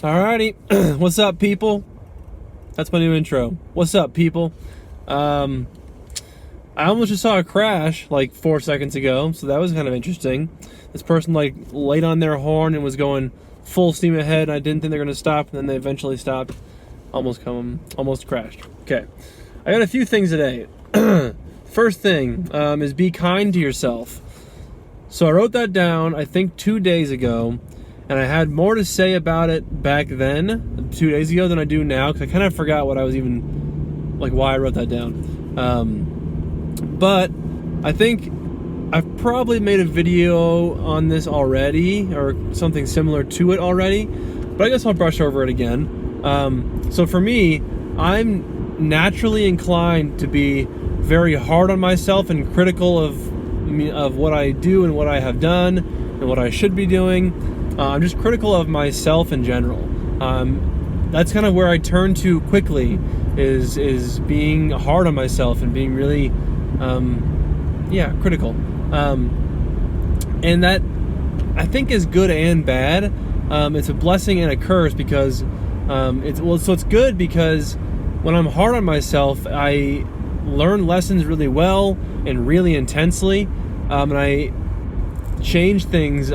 Alrighty, what's up, people? That's my new intro. What's up, people? I almost just saw a crash like 4 seconds ago, so that was kind of interesting. This person like laid on their horn and was going full steam ahead. I didn't think they were gonna stop, and then they eventually stopped. Almost crashed. Okay, I got a few things today. First thing is be kind to yourself. So I wrote that down, I think 2 days ago. And I had more to say about it back then, 2 days ago, than I do now, because I kind of forgot what I was even, like, why I wrote that down. But I think I've probably made a video on this already, or something similar to it already, but I guess I'll brush over it again. So for me, I'm naturally inclined to be very hard on myself and critical of what I do and what I have done and what I should be doing. I'm just critical of myself in general. That's kind of where I turn to quickly, is being hard on myself and being really, critical. And that, I think, is good and bad. It's a blessing and a curse because it's good because when I'm hard on myself, I learn lessons really well and really intensely, and I change things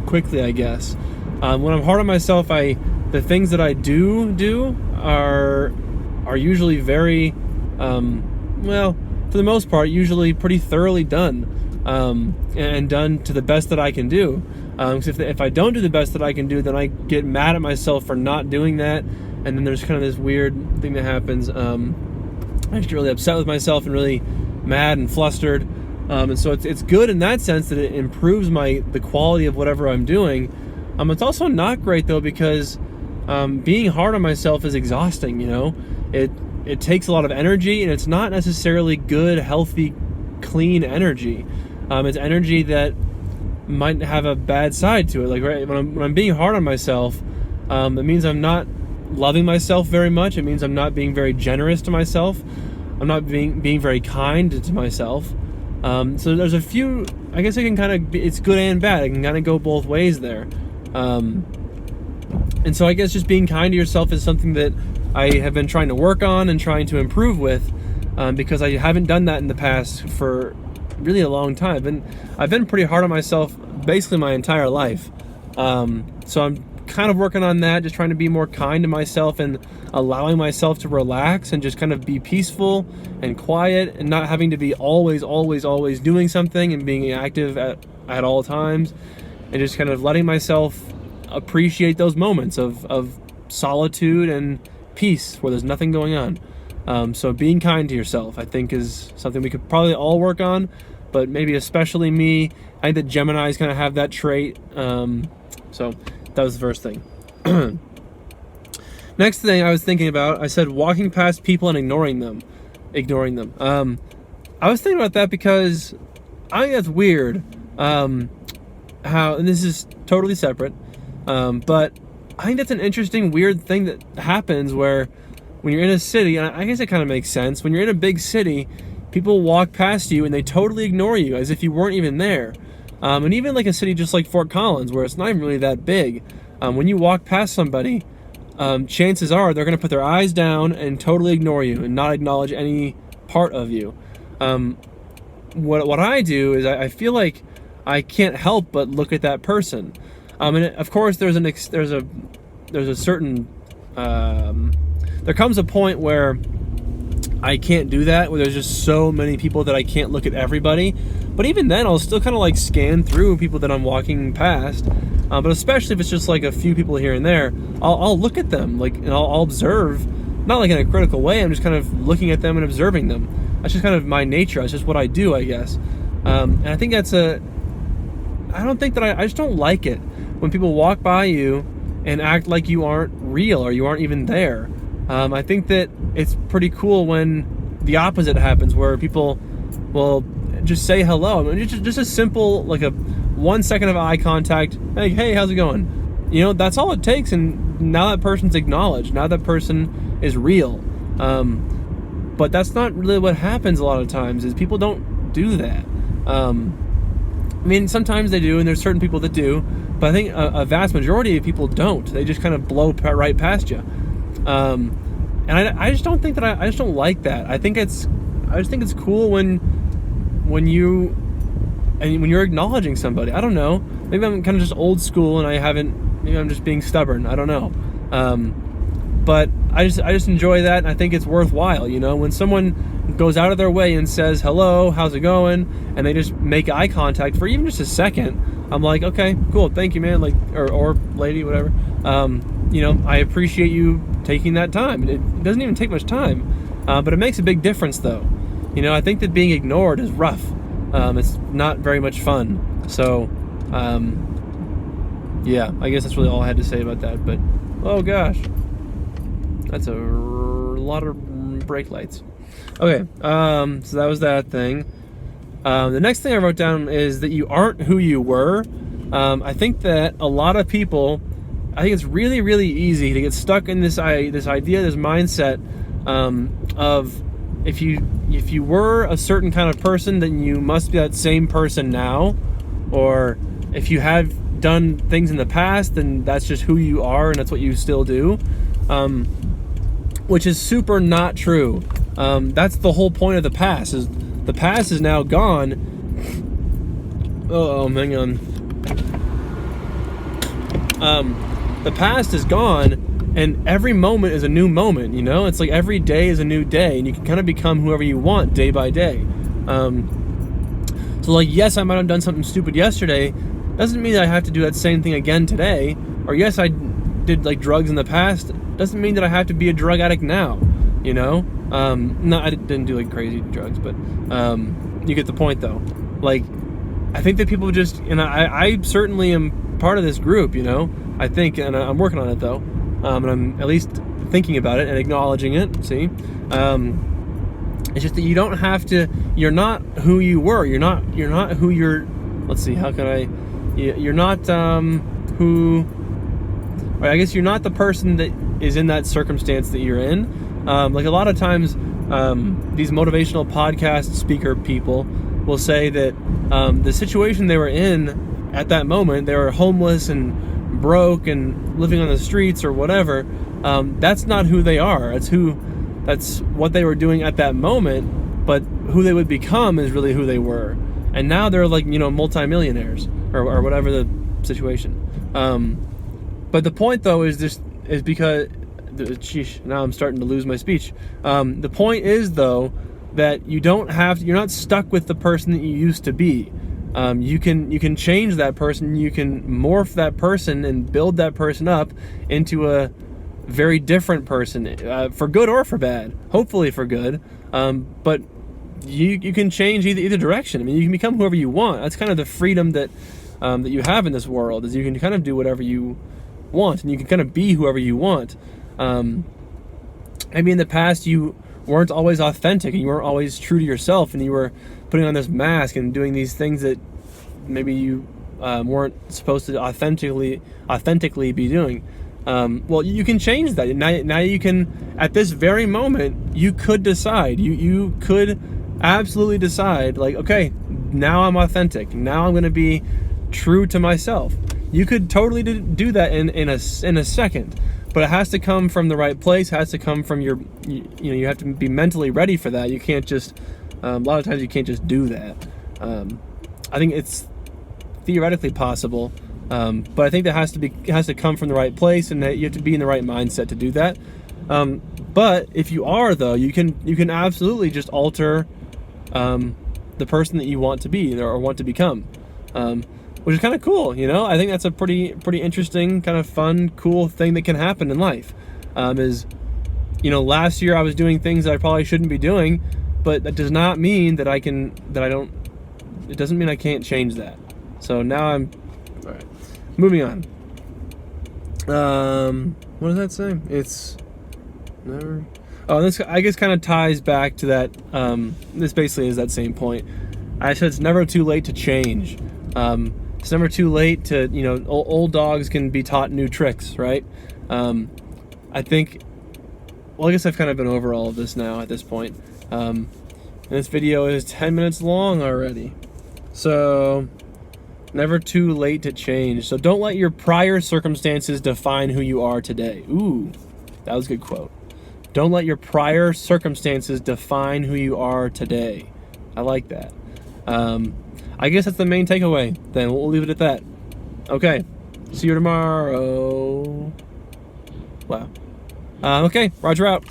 quickly, I guess. When I'm hard on myself, the things that I do are usually very, for the most part, usually pretty thoroughly done, and done to the best that I can do. Because if I don't do the best that I can do, then I get mad at myself for not doing that, and then there's kind of this weird thing that happens. I just get really upset with myself and really mad and flustered. And so it's good in that sense that it improves the quality of whatever I'm doing. It's also not great though, because being hard on myself is exhausting. It takes a lot of energy, and it's not necessarily good, healthy, clean energy. It's energy that might have a bad side to it. Like when I'm being hard on myself, it means I'm not loving myself very much. It means I'm not being very generous to myself. I'm not being very kind to myself. So there's a few, I guess it's good and bad. It can kind of go both ways there. And so I guess just being kind to yourself is something that I have been trying to work on and trying to improve with, because I haven't done that in the past for really a long time. I've been pretty hard on myself basically my entire life. So I'm kind of working on that, just trying to be more kind to myself and allowing myself to relax and just kind of be peaceful and quiet and not having to be always doing something and being active at all times, and just kind of letting myself appreciate those moments of solitude and peace where there's nothing going on. So being kind to yourself, I think, is something we could probably all work on, but maybe especially me. I think that Geminis kind of have that trait. So that was the first thing. Next thing I was thinking about, I said walking past people and ignoring them. I was thinking about that because I think that's weird. And this is totally separate, but I think that's an interesting, weird thing that happens where when you're in a city, and I guess it kind of makes sense, when you're in a big city, people walk past you and they totally ignore you as if you weren't even there. And even like a city just like Fort Collins, where it's not even really that big, when you walk past somebody, chances are they're going to put their eyes down and totally ignore you and not acknowledge any part of you. What I do is I feel like I can't help but look at that person. And of course there comes a point where I can't do that, where there's just so many people that I can't look at everybody. But even then, I'll still kind of like scan through people that I'm walking past. But especially if it's just like a few people here and there, I'll look at them, like, and I'll observe, not like in a critical way. I'm just kind of looking at them and observing them. That's just kind of my nature. That's just what I do, I guess. And I think I just don't like it when people walk by you and act like you aren't real or you aren't even there. I think that it's pretty cool when the opposite happens, where people will just say hello. I mean, just a simple, like a 1 second of eye contact. Hey, how's it going? That's all it takes, and now that person's acknowledged. Now that person is real. But that's not really what happens a lot of times, is people don't do that. I mean, sometimes they do, and there's certain people that do, But I think a vast majority of people don't. They just kind of blow right past you. And I just don't think that I just don't like that. I just think it's cool when you're acknowledging somebody. I don't know. Maybe I'm kind of just old school and maybe I'm just being stubborn. I don't know. But I just enjoy that, and I think it's worthwhile, when someone goes out of their way and says, hello, how's it going? And they just make eye contact for even just a second. I'm like, okay, cool, thank you, man, or lady, whatever. I appreciate you taking that time. It doesn't even take much time, but it makes a big difference, though. I think that being ignored is rough. It's not very much fun. So, yeah, I guess that's really all I had to say about that. But, oh gosh, that's a lot of brake lights. Okay, so that was that thing. The next thing I wrote down is that you aren't who you were. I think that a lot of people, I think it's really, really easy to get stuck in this idea, this mindset of if you were a certain kind of person, then you must be that same person now. Or if you have done things in the past, then that's just who you are and that's what you still do. Which is super not true. That's the whole point of the past. Is the past is now gone. Oh, hang on. The past is gone, and every moment is a new moment. It's like every day is a new day, and you can kind of become whoever you want day by day. So, yes, I might have done something stupid yesterday. Doesn't mean that I have to do that same thing again today. Or yes, I did drugs in the past. Doesn't mean that I have to be a drug addict now. No, I didn't do crazy drugs, but you get the point, though. I think that people just, and I certainly am part of this group, I think, and I'm working on it, though, and I'm at least thinking about it and acknowledging it. See, it's just that you don't have to. You're not who you were. You're not who you're. Let's see. How can I? You're not who. Or I guess you're not the person that is in that circumstance that you're in. A lot of times, these motivational podcast speaker people will say that the situation they were in at that moment, they were homeless and broke and living on the streets or whatever. That's not who they are. That's what they were doing at that moment. But who they would become is really who they were. And now they're multimillionaires or whatever the situation. But the point, though, is because, sheesh, now I'm starting to lose my speech. The point is, though, that you're not stuck with the person that you used to be. You can change that person. You can morph that person and build that person up into a very different person, for good or for bad. Hopefully for good. But you can change either direction. I mean, you can become whoever you want. That's kind of the freedom that you have in this world, is you can kind of do whatever you want, and you can kind of be whoever you want. Maybe in the past you weren't always authentic, and you weren't always true to yourself, and you were putting on this mask and doing these things that maybe you weren't supposed to authentically be doing. Well, you can change that. Now you can, at this very moment, you could decide. You could absolutely decide, okay, now I'm authentic. Now I'm going to be true to myself. You could totally do that in a second, but it has to come from the right place. It has to come from you have to be mentally ready for that. You can't just, a lot of times you can't just do that. I think it's theoretically possible, but I think that has to come from the right place, and that you have to be in the right mindset to do that. But if you are, though, you can absolutely just alter the person that you want to be or want to become. Which is kind of cool, I think that's a pretty interesting, kind of fun, cool thing that can happen in life. Last year I was doing things that I probably shouldn't be doing, but that does not mean that it doesn't mean I can't change that. So now all right, moving on. What does that say? It's never. Oh, this I guess kind of ties back to that. This basically is that same point. I said it's never too late to change. It's never too late to, old dogs can be taught new tricks, right? I think, well, I guess I've kind of been over all of this now at this point. And this video is 10 minutes long already. So, Never too late to change. So don't let your prior circumstances define who you are today. Ooh, that was a good quote. Don't let your prior circumstances define who you are today. I like that. I guess that's the main takeaway. Then we'll leave it at that. Okay. See you tomorrow. Wow. Okay, Roger out.